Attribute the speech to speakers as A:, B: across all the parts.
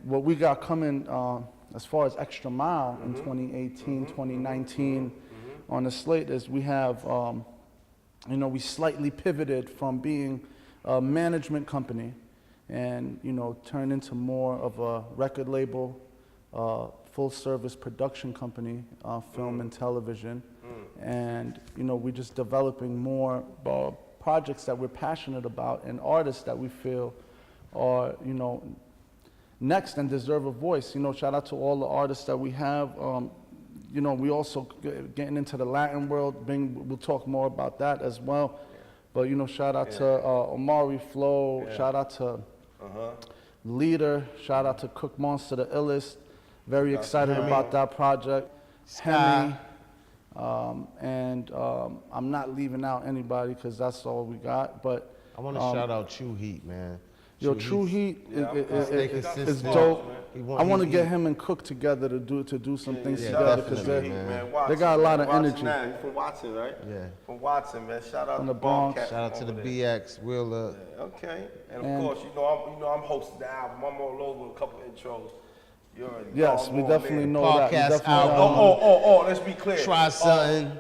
A: what we got coming as far as ExtraMile in 2018, 2019 on the slate is we have, we slightly pivoted from being a management company and, turned into more of a record label, full service production company, film and television. And, we're just developing more projects that we're passionate about and artists that we feel are, next and deserve a voice. Shout out to all the artists that we have. We also getting into the Latin world. Bing, we'll talk more about that as well. But shout out to Omari Flow. Shout out to Leader. Shout out to Cook Monster, the illest. Very excited about that project. Hemi. I'm not leaving out anybody because that's all we got. But
B: I want to shout out True Heat, man.
A: True Heat is dope. I want to get him and Cook together to do some things together because they got a lot of energy.
C: You're from Watson, right?
B: Yeah.
C: From Watson, man. Shout out
A: From
C: to
A: the Bronx.
C: Bobcat
B: Shout out to the BX, Wheeler.
C: Yeah, okay. And of course, I'm hosting the album. I'm all over with a couple intros. You already
A: Yes, we definitely know that. We
B: Podcast
A: definitely
C: Oh, let's be clear.
B: Try something.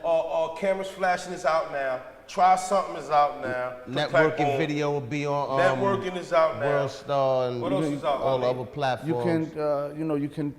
C: Cameras Flashing is out now. Try Something is out now.
B: Networking video will be on
C: Networking is out now.
B: World Star and
C: What else is out,
B: all
C: Ali?
B: other platforms.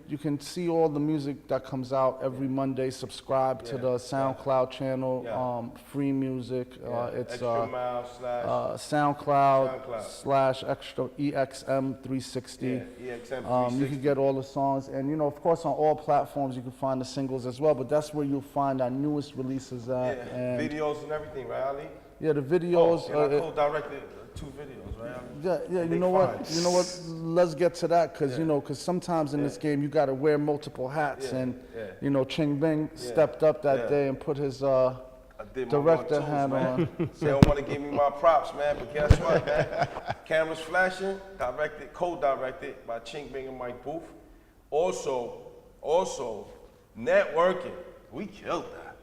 A: you can see all the music that comes out every Monday. Subscribe to the SoundCloud channel, free music. It's
C: ExtraMile slash
A: SoundCloud / extra EXM360.
C: Yeah, EXM360.
A: You can get all the songs, and of course on all platforms you can find the singles as well. But that's where you'll find our newest releases at.
C: Yeah,
A: and
C: videos and everything, right, Ali?
A: Yeah, the videos.
C: And I co-directed 2 videos, right, Ali?
A: Yeah. You know what? Let's get to that because sometimes in this game you got to wear multiple hats, and Ching Bing stepped up that day and put his director hat on.
C: They don't want to give me my props, man, but guess what, man? Cameras Flashing, co-directed by Ching Bing and Mike Booth. Also, networking. We killed that.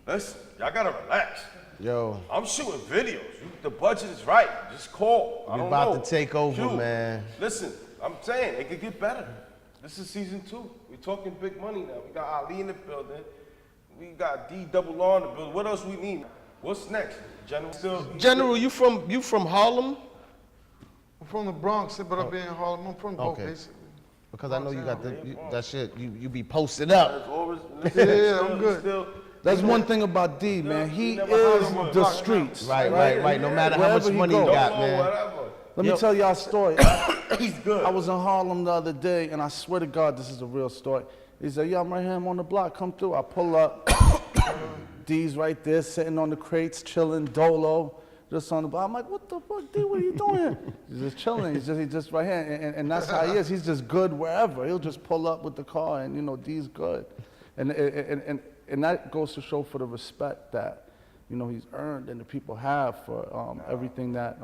C: Listen, y'all gotta relax.
B: Yo.
C: I'm shooting videos. The budget is right. Just call. I don't
B: about
C: know.
B: to take over, man.
C: Listen, I'm saying it could get better. This is season 2. We're talking big money now. We got Ali in the building. We got D-double-R in the building. What else we need? What's next?
B: General, you from Harlem?
D: I'm from the Bronx, but I've been in Harlem. I'm from both,
B: Okay.
D: basically.
B: Because I know you got that shit. You be posted up.
D: Yeah, I'm good.
A: That's one thing about D, man. He is the streets.
B: Right. No matter how much money you got, man.
A: Let me tell y'all a story.
C: He's good.
A: I was in Harlem the other day, and I swear to God, this is a real story. He said, "Yeah, I'm right here. I'm on the block. Come through." I pull up. D's right there, sitting on the crates, chilling. Dolo, just on the block. I'm like, "What the fuck, D? What are you doing here?" He's just chilling. He's just right here, and that's how he is. He's just good wherever. He'll just pull up with the car, and D's good, and that goes to show for the respect that he's earned and the people have for everything that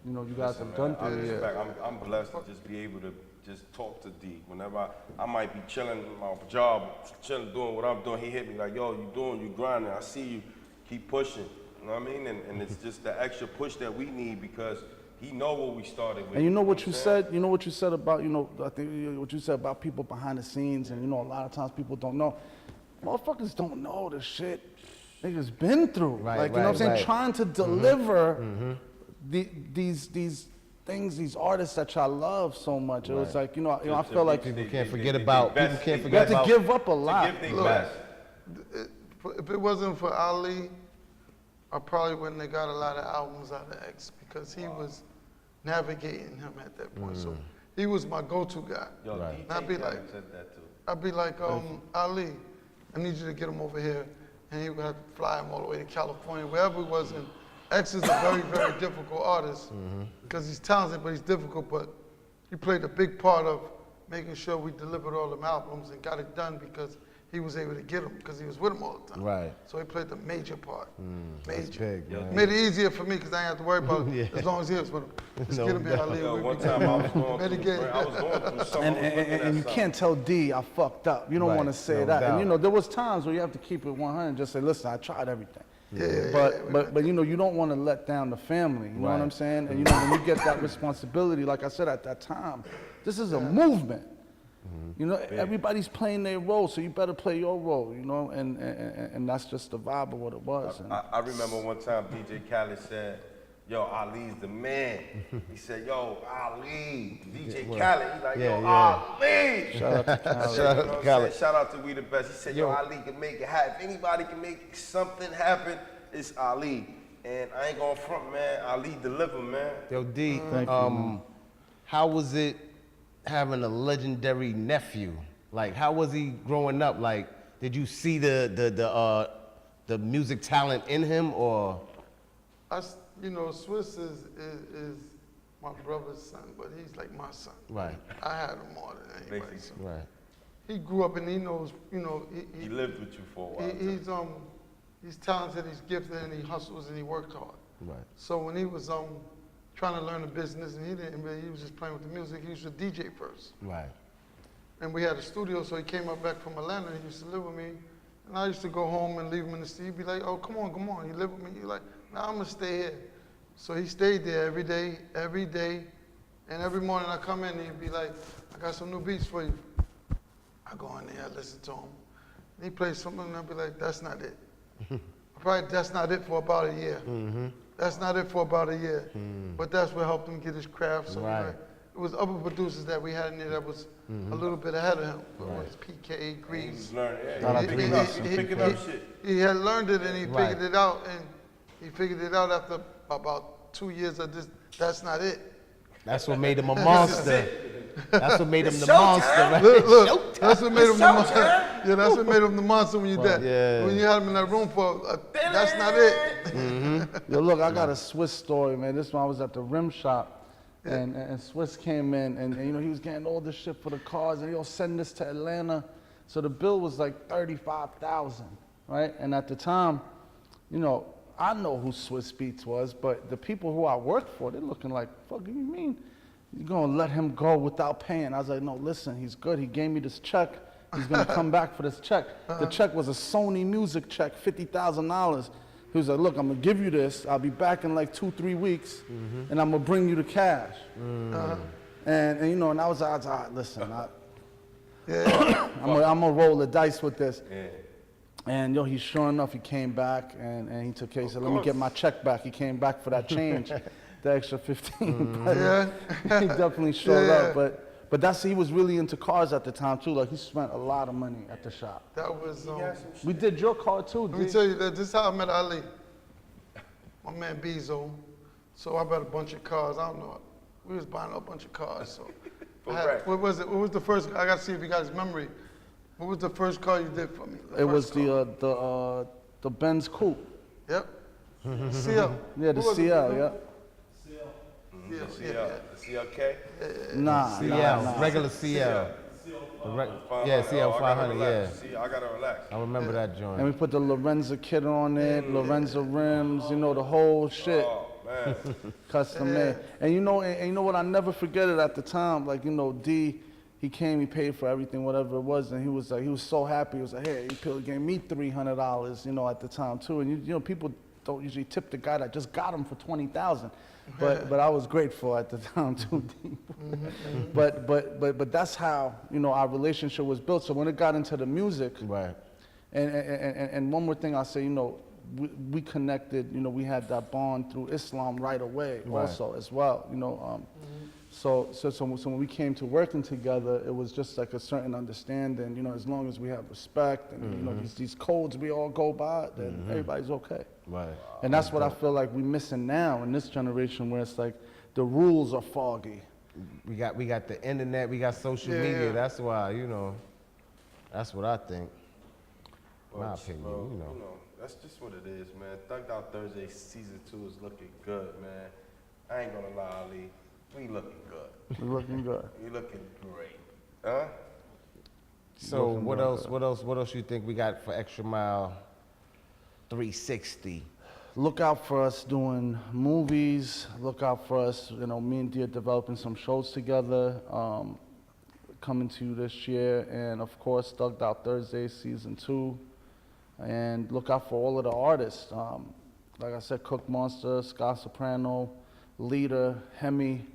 A: you guys have done through the year.
C: I'm blessed to just be able to just talk to D. Whenever I might be chilling in my job, chilling, doing what I'm doing, he hit me like, "Yo, you grinding. I see you. Keep pushing." You know what I mean? And it's just the extra push that we need because he know what we started with.
A: And you know what you said? You know what you said about, I think what you said about people behind the scenes, and a lot of times people don't know. Motherfuckers don't know the shit niggas been through. What I'm saying? Trying to deliver these things, these artists that y'all love so much. It was like, I feel like
B: people can't forget about.
A: You have to give up a lot.
D: If it wasn't for Ali, I probably wouldn't have got a lot of albums out of X because he was navigating him at that point. So he was my go-to guy. And I'd be like, Ali, I need you to get him over here. And he would have to fly him all the way to California, wherever he was. And X is a very, very difficult artist because he's talented, but he's difficult. But he played a big part of making sure we delivered all them albums and got it done because he was able to get them because he was with them all the time.
B: Right.
D: So he played the major part.
B: That's big, man.
D: Made it easier for me because I didn't have to worry about it as long as he was with him. Just get him here, Ali.
C: One time I was going through something.
A: And you can't tell D I fucked up. You don't want to say that.
B: Doubt.
A: And there was times where you have to keep it 100 and just say, "Listen, I tried everything." But you don't want to let down the family. You know what I'm saying? And when you get that responsibility, like I said at that time, This is a movement. You know, everybody's playing their role, so you better play your role, you know, and that's just the vibe of what it was. And
C: I remember one time DJ Khaled said, yo, Ali's the man. He said, yo, Ali, DJ Khaled. He's like, yo, Ali.
A: shout out to Khaled.
C: Shout out to Khaled. Shout out to We the Best. He said, yo, Ali can make it happen. If anybody can make something happen, it's Ali. And I ain't gonna front, man. Ali deliver, man.
B: Yo, D,
A: Thank you.
B: how was it having a legendary nephew? Like, how was he growing up? Like, did you see the music talent in him, or?
D: You know, Swiss is my brother's son, but he's like my son.
B: Right.
D: I had him more than anybody. So.
B: Right.
D: He grew up and he knows, you know,
C: He lived with you for a while.
D: He's talented, he's gifted, and he hustles and he worked hard.
B: Right.
D: So when he was trying to learn the business and he was just playing with the music, he used to DJ first.
B: Right.
D: And we had a studio, so he came up back from Atlanta. He used to live with me. And I used to go home and leave him in the studio. He'd be like, oh, come on. He lived with me. He's like, nah, I'm going to stay here. So he stayed there every day. And every morning I come in and he'd be like, I got some new beats for you. I go in there, I listen to him. And he plays something and I'd be like, that's not it. That's not it for about a year. That's not it for about a year. But that's what helped him get his craft. So
B: Right.
D: like, it was other producers that we had in there that was a little bit ahead of him. It was PK,
C: He
D: Grease.
C: was learning.
A: He
C: Picking up shit.
D: He had learned it and he
B: Right.
D: figured it out. And he figured it out after about 2 years of this. That's not it.
B: That's what made him a monster. That's what made him the monster, right?
D: Look, that's what made him the monster. Yeah, that's what made him the monster when you did.
B: Yeah.
D: When you had him in that room for, that's not it.
A: Yo, look, I got a Swiss story, man. This one I was at the rim shop, and Swiss came in, and you know he was getting all this shit for the cars, and he'll send this to Atlanta. So the bill was like $35,000, right? And at the time, you know, I know who Swiss Beats was, but the people who I worked for, they're looking like, fuck you mean? You're gonna let him go without paying? I was like, no, listen, he's good. He gave me this check. He's gonna come back for this check. The check was a Sony Music check, $50,000. He was like, look, I'm gonna give you this. I'll be back in like 2-3 weeks, and I'm gonna bring you the cash. And you know, and I was like, all right, listen, I'm gonna roll the dice with this.
C: Yeah.
A: And yo, sure enough, he came back and he took care. He said, let me get my check back. He came back for that change, the extra 15. But he definitely showed up. But he was really into cars at the time too. Like he spent a lot of money at the shop.
D: That was,
A: We did your car too,
D: let me
A: D.
D: tell you that this is how I met Ali. My man Bezo. So I bought a bunch of cars. I don't know. We was buying a bunch of cars. So what was it? What was the first? I gotta see if you got his memory. What was the first car you did for me?
A: It was the Benz Coupe.
D: Yep. CL.
A: Yeah, the
D: What was it?
A: CL. Yeah.
C: The CLK?
A: Nah,
B: CL, regular CL. Yeah, CL 500, yeah.
C: See, I gotta relax.
B: I remember that
A: And
B: joint.
A: we put the Lorenzo kit on it, Lorenzo rims, you know, the whole shit.
C: Oh, man.
A: Custom made. And you know what, I never forget it at the time. Like, you know, D, he came, he paid for everything, whatever it was, and he was so happy. He was like, hey, he gave me $300, you know, at the time too. And you know, people don't usually tip the guy that just got him for $20,000. But I was grateful at the time too, D. But that's how, you know, our relationship was built. So when it got into the music,
B: Right.
A: and one more thing I'll say, you know, we connected, you know, we had that bond through Islam right away also as well, you know. So when we came to working together, it was just like a certain understanding, you know, as long as we have respect and, you know, these codes we all go by, then everybody's okay.
B: Right.
A: And that's what I feel like we're missing now in this generation where it's like the rules are foggy.
B: We got the internet, we got social media. That's why, you know, that's what I think. My opinion,
C: Bro,
B: you know.
C: that's just what it is, man. Thugged Out Thursday season 2 is looking good, man. I ain't gonna lie, Ali. We looking good.
A: We're looking good.
C: We looking great. Huh?
B: So
A: Looking
B: what
A: good.
B: else you think we got for Extra Mile 360?
A: Look out for us doing movies. Look out for us, you know, me and Dia developing some shows together, coming to you this year. And of course, Thugged Out Thursday season 2. And look out for all of the artists. Like I said, Cook Monster, Scott Soprano, Leader, Hemi,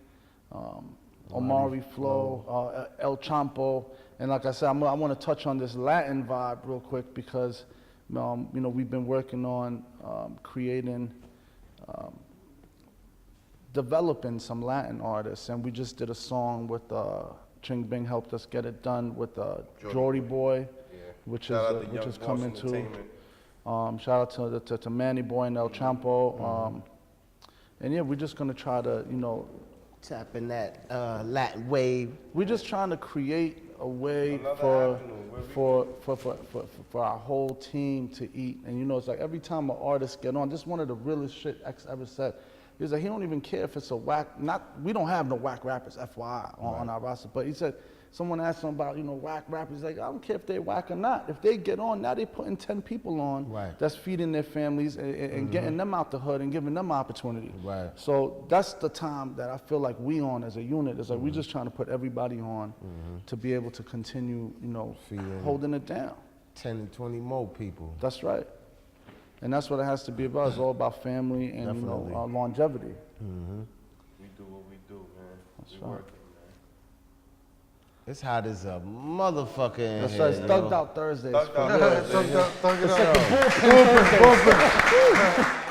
A: Omari Flow, El Champo, and like I said, I want to touch on this Latin vibe real quick because, you know, we've been working on creating, developing some Latin artists, and we just did a song with Ching Bing helped us get it done with Jordy Boy, which is coming to. Shout out to Manny Boy and El Champo, and yeah, we're just gonna try to, you know,
B: tap in that Latin wave.
A: we're just trying to create a way for our whole team to eat. And you know, it's like every time an artist get on, just one of the realest shit X ever said. He was like, he don't even care if it's a whack, we don't have no whack rappers, FYI, on our roster. But he said, someone asked him about, you know, whack rappers. He's like, I don't care if they whack or not. If they get on, now they putting 10 people on that's feeding their families and getting them out the hood and giving them opportunity.
B: Right.
A: So that's the time that I feel like we on as a unit. It's like we're just trying to put everybody on to be able to continue, you know, holding it down.
B: 10 and 20 more people.
A: That's right. And that's what it has to be about. It's all about family and, you know, longevity.
C: We do what we do, man.
A: That's
C: We
A: right.
C: working, man.
B: It's hot as a motherfucker in
A: That's
B: here,
A: right. It's
B: yo.
A: Thugged Out Thursdays.
C: Thugged Out
A: for real.
C: Thursdays.
D: Thug it
A: It's
D: up.
A: like the bullpen Thursday.